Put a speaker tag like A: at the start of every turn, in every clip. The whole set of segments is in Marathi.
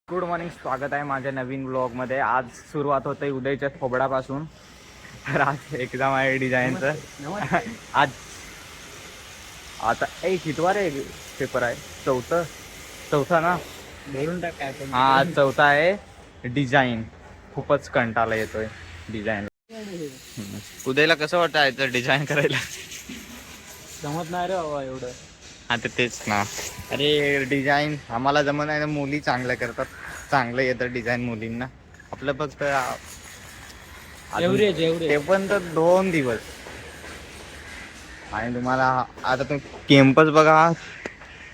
A: गुड मॉर्निंग, स्वागत आहे माझ्या नवीन ब्लॉगमध्ये. आज सुरुवात होते उदयच्या थोबडापासून. तर आज एक्झाम आहे डिझाईनचं. आज आता कितवा रे पेपर आहे? चौथा ना?
B: बोलून टाक काय पण.
A: हा, आज चौथा आहे डिझाईन. खूपच कंटाळा येतोय डिझाईन. उदयला कसं वाटतं डिझाईन करायला?
B: जमत नाही रे बाबा एवढं.
A: हा, तर तेच ना. अरे डिझाईन आम्हाला जमत नाही ना, मुली चांगल्या करतात. चांगलं येतं डिझाईन मुलींना. आपलं फक्त
B: एव्हरेज
A: ते पण तर 2 दिवस. आणि तुम्हाला आता तुम्ही कॅम्पस बघा.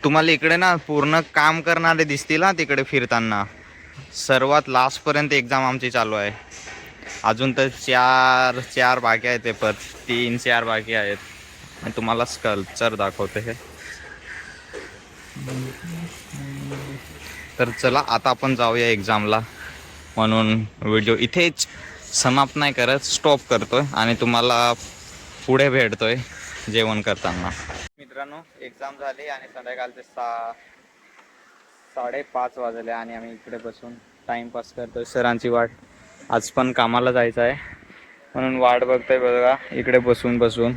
A: तुम्हाला इकडे ना पूर्ण काम करणारे दिसतील ना तिकडे फिरताना. सर्वात लास्ट पर्यंत एक्झाम आमची चालू आहे. अजून तर चार बाकी आहेत पेपर. 3-4 बाकी आहेत. आणि तुम्हाला स्कल्पचर दाखवते हे. तर चला आता आपण जाऊया एक्झामला. म्हणून व्हिडिओ इथेच समाप्त नाही करत, स्टॉप करतोय आणि तुम्हाला पुढे भेटतोय जेवण करताना. मित्रांनो, एक्झाम झाली आणि संध्याकाळचे 5:30 वाजले आणि आम्ही इकडे बसून टाइमपास करतोय. सरांची वाट. आज पण कामाला जायचं आहे म्हणून वाट बघतोय बघा इकडे बसून.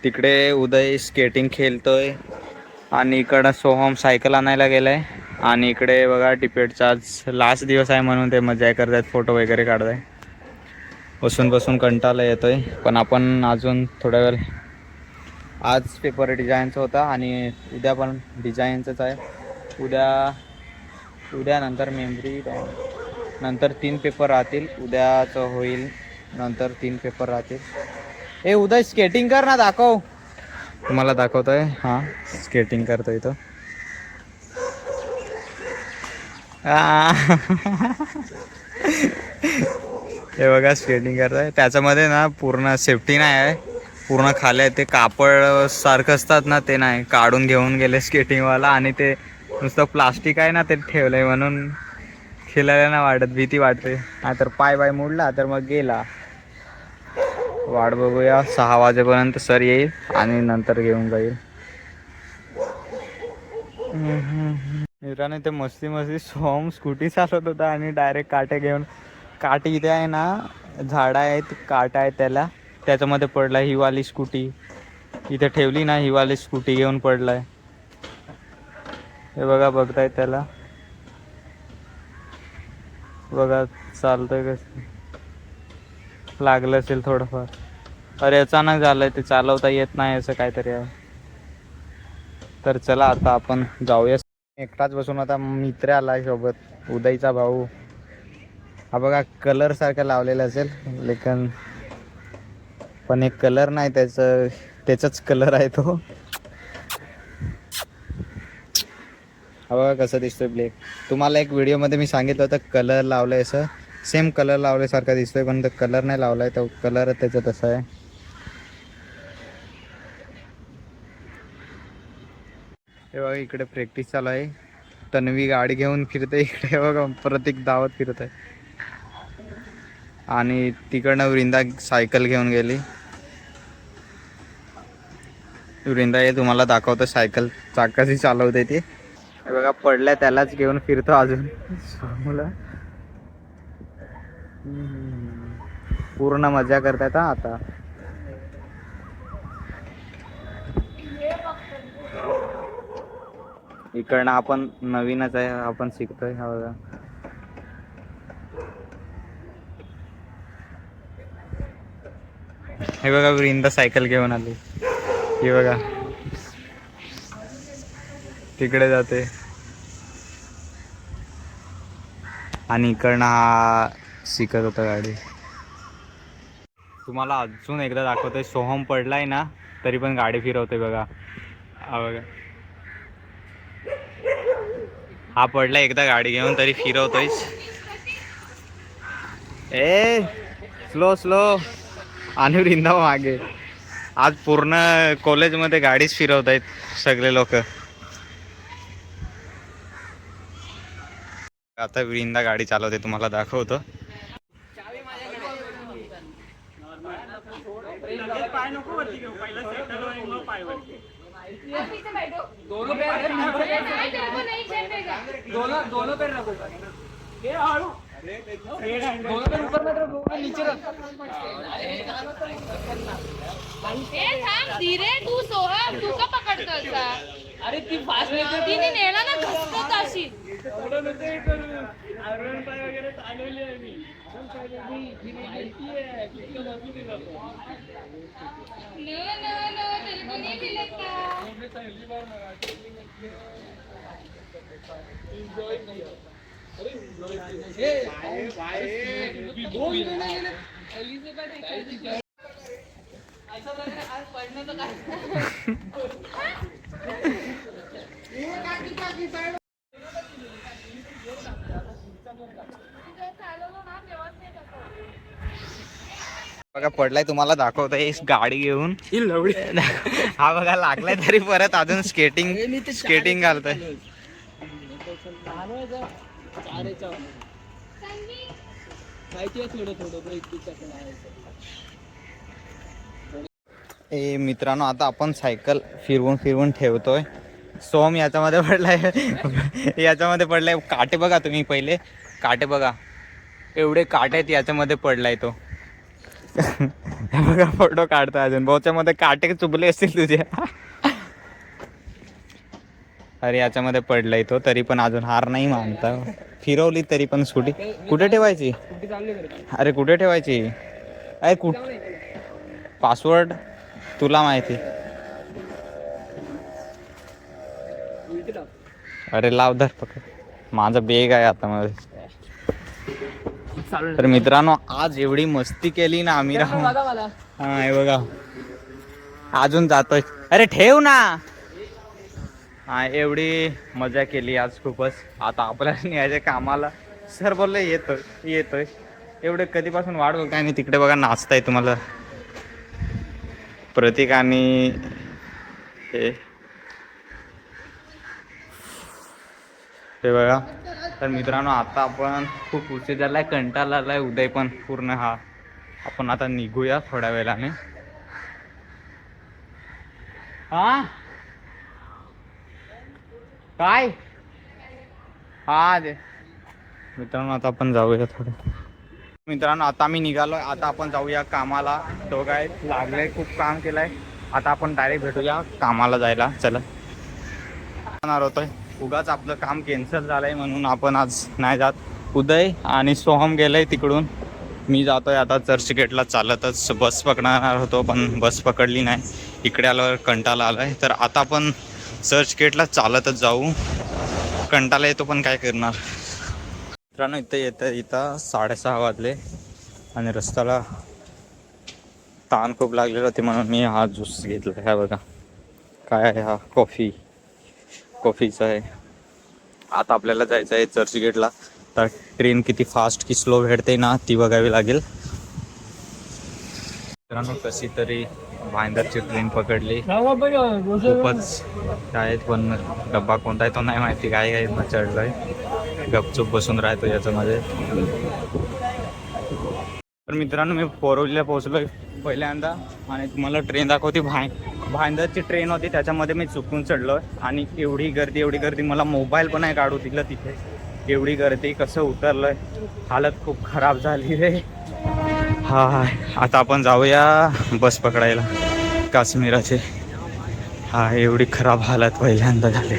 A: तिकडे उदय स्केटिंग खेळतोय आणि इकडं सोहम सायकल आणायला गेलाय. आणि इकडे बघा डिपेटचा आज लास्ट दिवस आहे म्हणून ते मजा करतात, फोटो वगैरे काढताय. बसून कंटाळा येतोय. पण आपण अजून थोड्या वेळ. आज पेपर डिझाईनचा होता आणि उद्या पण डिझाईनचंच आहे. उद्या नंतर मेमरी, नंतर 3 पेपर राहतील. उद्याचं होईल, नंतर 3 पेपर राहतील. हे उद्या स्केटिंग कर ना, दाखव. तुम्हाला दाखवतोय. हां, स्केटिंग करतोय तो. हे बघा स्केटिंग करताय. त्याच्यामध्ये ना पूर्ण सेफ्टी नाही आहे. पूर्ण खाली ते कापड सारखं असतात ना, ते नाही काढून घेऊन गेले स्केटिंगवाला. आणि ते नुसतं प्लास्टिक आहे ना, ते ठेवलंय म्हणून खेळायला नाही वाटत. भीती वाटते. नाहीतर पाय मोडला तर मग गेला. वाट बघूया 6 वाजेपर्यंत सर येईल आणि नंतर घेऊन जाईल. मित्रांनो, ते मस्ती सोहम स्कूटी चालवत होता आणि डायरेक्ट काटे घेऊन. काटे इथे आहे ना, झाडं आहेत, काटा आहे त्याच्यामध्ये पडलाय. ही वाली स्कूटी इथे ठेवली ना, ही वाली स्कूटी घेऊन पडलाय. हे बघा, बघताय त्याला. बघा चालतंय कसं. लागलं असेल थोडंफार. अरे अचानक झालंय, ते चालवता येत नाही असं काहीतरी आहे. तर चला आता आपण जाऊया. एकटाच बसून आता मित्र आलाय सोबत, उदयचा भाऊ. हा बघा कलर सारखं लावलेलं असेल लेकिन पण एक कलर नाही, त्याचाच कलर आहे तो. हा बघा कसं दिसतोय ब्लॅक. तुम्हाला एक व्हिडिओमध्ये मी सांगितलं होतं कलर लावलंय असं. सेम कलर लावल्यासारखा दिसतोय, पण तो कलर नाही लावलाय. तो कलर त्याचा तसा आहे. हे बघा इकडे प्रॅक्टिस चालू आहे. तन्वी गाडी घेऊन फिरते इकडे. बघा प्रतीक धावत फिरत आहे. आणि तिकडनं वृंदा सायकल घेऊन गेली. वृंदा हे तुम्हाला दाखवतं सायकल कशी चालवते ती. हे बघा पडल्या त्यालाच घेऊन फिरतो अजून. मुलं पूर्ण मजा करतात आता. इकडनं आपण नवीनच आहे, आपण शिकतोय. हा बघा हे बघा वृंदा सायकल घेऊन आली. हे बघा तिकडे जाते. आणि इकडनं हा शिकत होता गाडी. तुम्हाला अजून एकदा दाखवतोय. सोहम पडलाय ना तरी पण गाडी फिरवतोय बघा. हा बघा, हा पडला एकदा गाडी घेऊन तरी फिरवतोय. स्लो. आणि वृंदा मागे. आज पूर्ण कॉलेजमध्ये गाडीच फिरवत आहेत सगळे लोक. आता वृंदा गाडी चालवते, तुम्हाला दाखवतो.
B: दोनों पैर रखो.
C: धीरे तू सोहम तू का पकडतो असा अरे ती फास्ट तिने नेला ना घसत अशी
A: बघा पडलाय, तुम्हाला दाखवतोय गाडी घेऊन. हा बघा लागलाय तरी परत अजून स्केटिंग घालतोय. ए मित्रांनो, आता आपण सायकल फिरवून ठेवतोय. सोम याच्यामध्ये पडलाय. काटे बघा तुम्ही, पहिले काटे बघा, एवढे काटे आहेत याच्यामध्ये पडलाय तो. बघा फोटो काढतोय अजून. भाऊच्यामध्ये काटे चुबले असतील तुझ्या. अरे याच्यामध्ये पडलाय तो, तरी पण अजून हार नाही मानता. फिरवली तरी पण स्कूटी कुठे ठेवायची? अरे कुठे ठेवायची? अरे पासवर्ड तुला माहिती. अरे लाव धर पकड. माझा बेग आहे आता मध्ये. तर मित्रांनो, आज एवढी मस्ती केली ना आम्ही. हा हे बघा अजून जातोय. अरे ठेव ना. हा एवढी मजा केली आज खूपच. आता आपल्याला न्यायच्या कामाला. सर बोलले येतोय. एवढे कधीपासून वाट बघताय. आणि तिकडे बघा नाचताय तुम्हाला प्रतीक आणि हे बघा. तर मित्रांनो, आता आपण खूप उशीर झालाय, कंटाळा आलाय, उदय पण पूर्ण. हा आपण आता निघूया थोड्या वेळाने. हा काय हा दे मित्रांनो, आता आपण जाऊया थोडं. मित्रांनो, आता आम्ही निघालोय. आता आपण जाऊया कामाला. तो काय लागलंय, खूप काम केलंय. आता आपण डायरेक्ट भेटूया कामाला जायला. चला जाणार होतोय. उगाच आपलं काम कॅन्सल झालंय म्हणून आपण आज नाही जात. उदय आणि सोहम गेलंय तिकडून. मी जातोय आता चर्चगेटला चालतच. बस पकडणार होतो पण बस पकडली नाही. इकडे आल्यावर कंटाळा आलाय. तर आता आपण चर्चगेटला चालतच जाऊ. कंटाळा येतो पण काय करणार. मित्रांनो, इथं 6:30 वाजले आणि रस्त्याला ताण खूप लागलेलं होते म्हणून मी हा ज्यूस घेतला. ह्या बघा काय आहे, हा कॉफीचा आहे. आता आपल्याला जायचं आहे चर्चगेटला. तर ट्रेन किती फास्ट की स्लो भेटते ना ती बघावी लागेल. मित्रांनो, कशी तरी भाईंदरची ट्रेन पकडली. खूपच काय पण डब्बा कोणता आहे तो नाही माहिती. काय चढलोय, गपचूप बसून राहतो याच्यामध्ये. तर मित्रांनो, मी पोरवलीला पोहोचलोय पहिल्यांदा. आणि तुम्हाला ट्रेन दाखवते. भाईंदरची ट्रेन होती, त्याच्यामध्ये मी चुकून चढलोय. आणि एवढी गर्दी, मला मोबाईल पण नाही काढू दिलं तिथे. एवढी गर्दी, कसं उतरलोय, हालत खूप खराब झाली रे. हा आता आपण जाऊया बस पकडायला काश्मीराचे. हा एवढी खराब हालत पहिल्यांदा झाले.